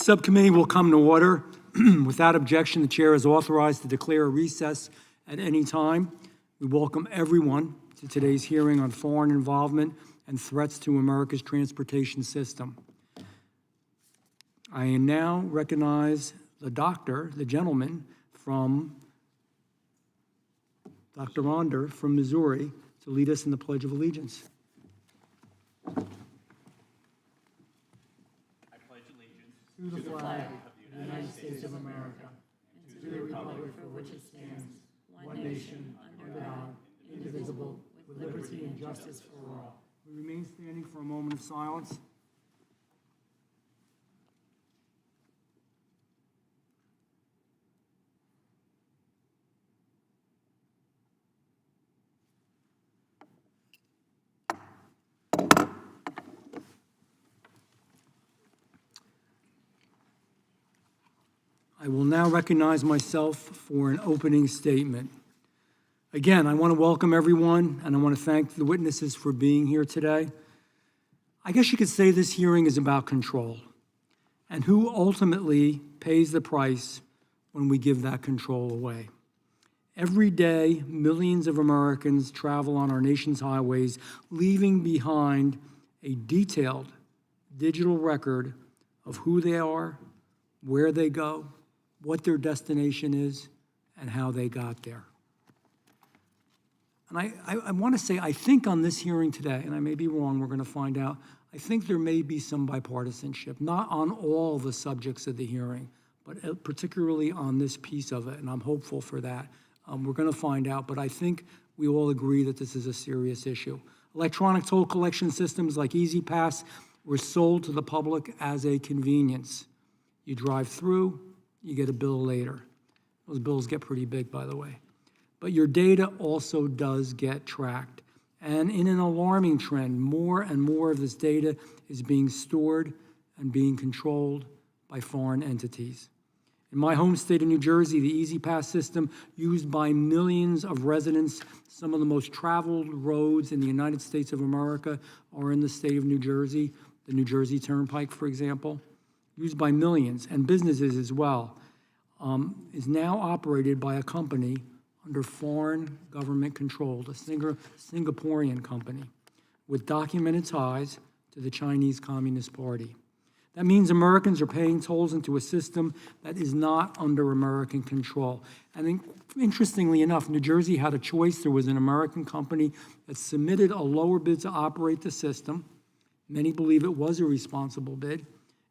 subcommittee will come to order. Without objection, the chair is authorized to declare a recess at any time. We welcome everyone to today's hearing on foreign involvement and threats to America's transportation system. I now recognize the gentleman from Dr. Ronder from Missouri to lead us in the Pledge of Allegiance. I pledge allegiance to the flag of the United States of America and to the republic for which it stands, one nation, under God, indivisible, with liberty and justice for all. We remain standing for a moment of silence. I will now recognize myself for an opening statement. Again, I want to welcome everyone, and I want to thank the witnesses for being here today. I guess you could say this hearing is about control and who ultimately pays the price when we give that control away. Every day, millions of Americans travel on our nation's highways, leaving behind a detailed digital record of who they are, where they go, what their destination is, and how they got there. And I want to say, I think on this hearing today, and I may be wrong, we're going to find out, I think there may be some bipartisanship, not on all the subjects of the hearing, but particularly on this piece of it, and I'm hopeful for that. We're going to find out, but I think we all agree that this is a serious issue. Electronic toll collection systems like E-ZPass were sold to the public as a convenience. You drive through, you get a bill later. Those bills get pretty big, by the way. But your data also does get tracked. And in an alarming trend, more and more of this data is being stored and being controlled by foreign entities. In my home state of New Jersey, the E-ZPass system, used by millions of residents, some of the most traveled roads in the United States of America are in the state of New Jersey, the New Jersey Turnpike, for example, used by millions and businesses as well, is now operated by a company under foreign government control, a Singaporean company with documented ties to the Chinese Communist Party. That means Americans are paying tolls into a system that is not under American control. And interestingly enough, New Jersey had a choice. There was an American company that submitted a lower bid to operate the system. Many believe it was a responsible bid.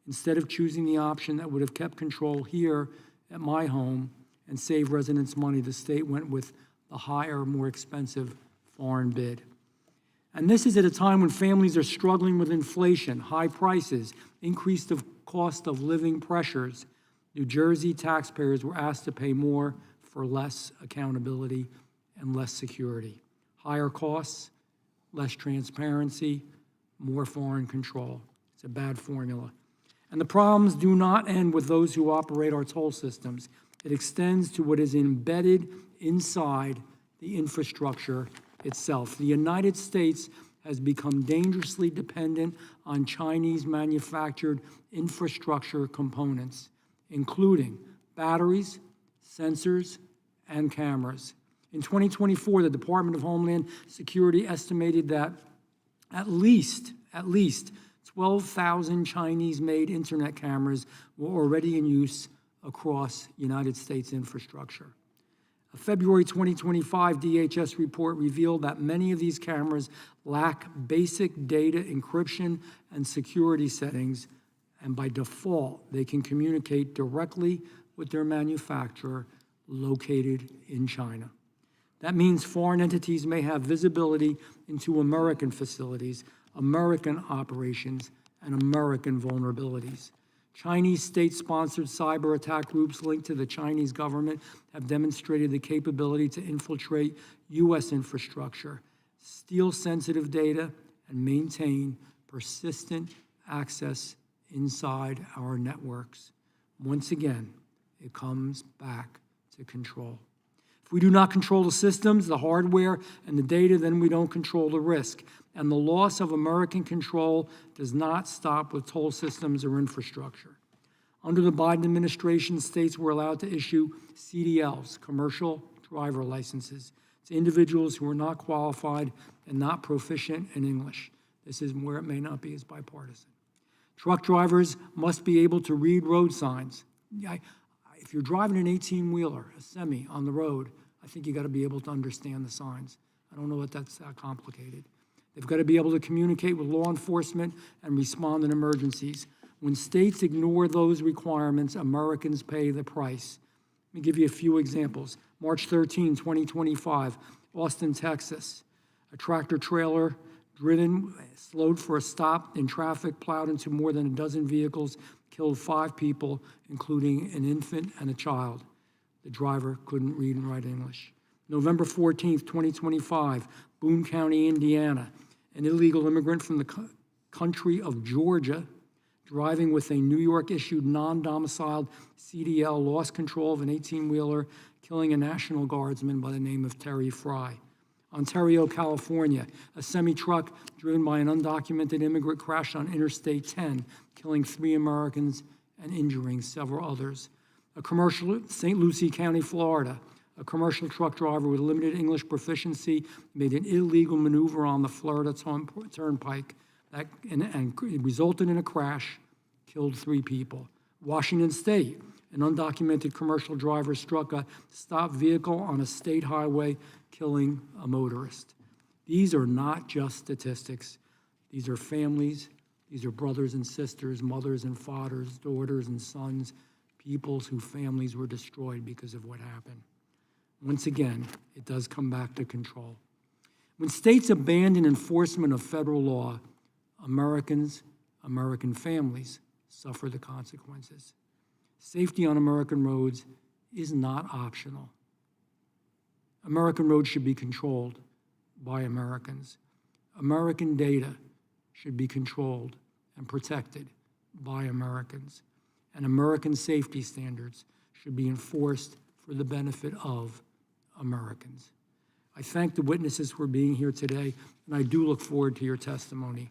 Instead of choosing the option that would have kept control here at my home and saved residents money, the state went with the higher, more expensive foreign bid. And this is at a time when families are struggling with inflation, high prices, increased cost of living pressures. New Jersey taxpayers were asked to pay more for less accountability and less security. Higher costs, less transparency, more foreign control. It's a bad formula. And the problems do not end with those who operate our toll systems. It extends to what is embedded inside the infrastructure itself. The United States has become dangerously dependent on Chinese manufactured infrastructure components, including batteries, sensors, and cameras. In 2024, the Department of Homeland Security estimated that at least 12,000 Chinese-made internet cameras were already in use across United States infrastructure. A February 2025 DHS report revealed that many of these cameras lack basic data encryption and security settings, and by default, they can communicate directly with their manufacturer located in China. That means foreign entities may have visibility into American facilities, American operations, and American vulnerabilities. Chinese state-sponsored cyber attack groups linked to the Chinese government have demonstrated the capability to infiltrate U.S. infrastructure, steal sensitive data, and maintain persistent access inside our networks. Once again, it comes back to control. If we do not control the systems, the hardware, and the data, then we don't control the risk. And the loss of American control does not stop with toll systems or infrastructure. Under the Biden administration, states were allowed to issue CDLs, commercial driver licenses, to individuals who are not qualified and not proficient in English. This is where it may not be as bipartisan. Truck drivers must be able to read road signs. If you're driving an 18-wheeler, a semi, on the road, I think you got to be able to understand the signs. I don't know that that's that complicated. They've got to be able to communicate with law enforcement and respond in emergencies. When states ignore those requirements, Americans pay the price. Let me give you a few examples. March 13, 2025, Austin, Texas. A tractor trailer driven, slowed for a stop in traffic, plowed into more than a dozen vehicles, killed 5 people, including an infant and a child. The driver couldn't read and write English. November 14, 2025, Boone County, Indiana. An illegal immigrant from the country of Georgia, driving with a New York-issued non-domiciled CDL, lost control of an 18-wheeler, killing a National Guardsman by the name of Terry Fry. Ontario, California, a semi-truck driven by an undocumented immigrant crashed on Interstate 10, killing 3 Americans and injuring several others. A commercial, St. Lucie County, Florida, a commercial truck driver with limited English proficiency made an illegal maneuver on the Florida Turnpike and it resulted in a crash, killed 3 people. Washington State, an undocumented commercial driver struck a stopped vehicle on a state highway, killing a motorist. These are not just statistics. These are families. These are brothers and sisters, mothers and fathers, daughters and sons, peoples whose families were destroyed because of what happened. Once again, it does come back to control. When states abandon enforcement of federal law, Americans, American families suffer the consequences. Safety on American roads is not optional. American roads should be controlled by Americans. American data should be controlled and protected by Americans. And American safety standards should be enforced for the benefit of Americans. I thank the witnesses for being here today, and I do look forward to your testimony.